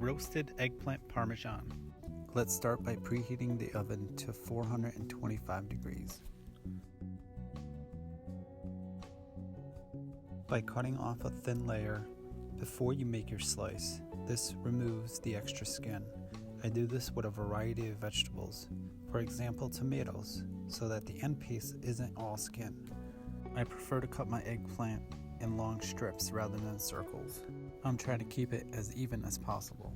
roasted eggplant Parmesan. Let's start by preheating the oven to 425 degrees. By cutting off a thin layer before you make your slice, this removes the extra skin. I do this with a variety of vegetables, for example tomatoes, so that the end piece isn't all skin. I prefer to cut my eggplant in long strips rather than circles. I'm trying to keep it as even as possible.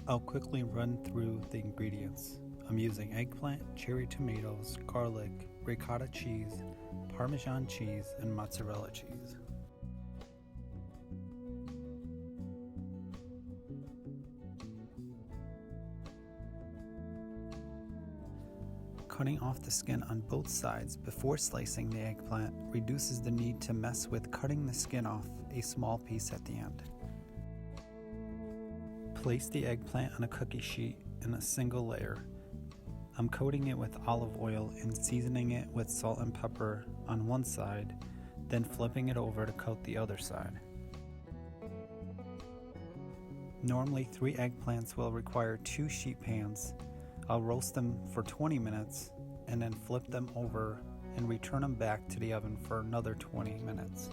I'll quickly run through the ingredients. I'm using eggplant, cherry tomatoes, garlic, ricotta cheese, Parmesan cheese, and mozzarella cheese. Cutting off the skin on both sides before slicing the eggplant reduces the need to mess with cutting the skin off a small piece at the end. Place the eggplant on a cookie sheet in a single layer. I'm coating it with olive oil and seasoning it with salt and pepper on one side, then flipping it over to coat the other side. Normally 3 eggplants will require 2 sheet pans. I'll roast them for 20 minutes and then flip them over and return them back to the oven for another 20 minutes.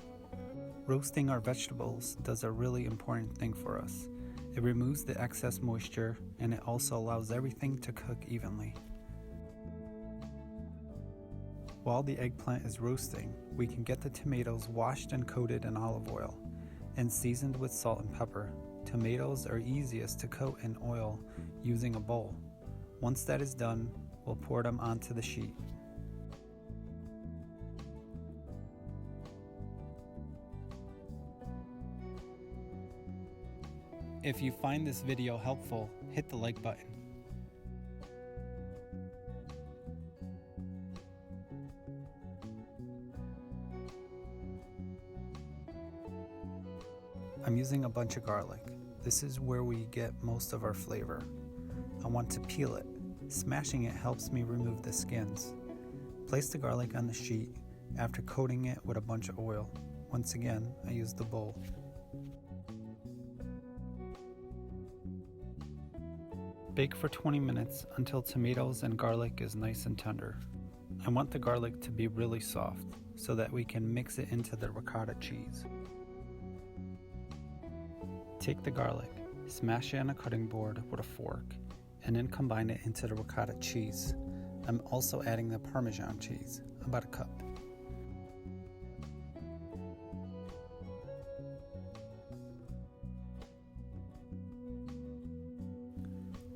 Roasting our vegetables does a really important thing for us. It removes the excess moisture and it also allows everything to cook evenly. While the eggplant is roasting, we can get the tomatoes washed and coated in olive oil and seasoned with salt and pepper. Tomatoes are easiest to coat in oil using a bowl. Once that is done, we'll pour them onto the sheet. If you find this video helpful, hit the like button. I'm using a bunch of garlic. This is where we get most of our flavor. I want to peel it. Smashing it helps me remove the skins. Place the garlic on the sheet after coating it with a bunch of oil. Once again, I use the bowl. Bake for 20 minutes until tomatoes and garlic is nice and tender. I want the garlic to be really soft so that we can mix it into the ricotta cheese. Take the garlic, smash it on a cutting board with a fork, and then combine it into the ricotta cheese. I'm also adding the Parmesan cheese, about a cup.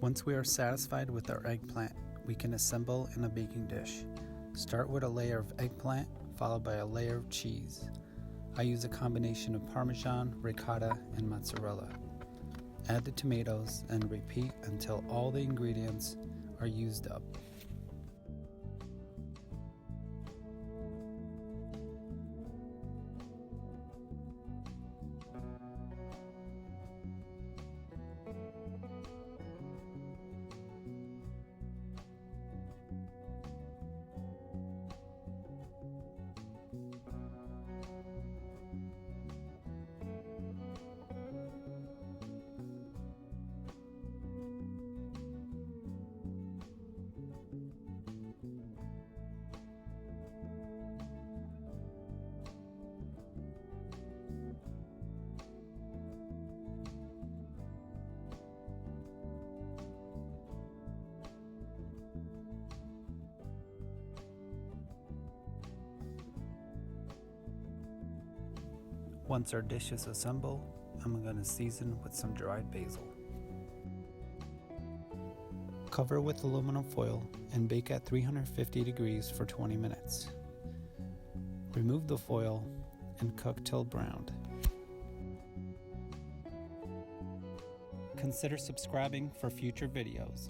Once we are satisfied with our eggplant, we can assemble in a baking dish. Start with a layer of eggplant, followed by a layer of cheese. I use a combination of Parmesan, ricotta, and mozzarella. Add the tomatoes and repeat until all the ingredients are used up. Once our dish is assembled, I'm going to season with some dried basil. Cover with aluminum foil and bake at 350 degrees for 20 minutes. Remove the foil and cook till browned. Consider subscribing for future videos.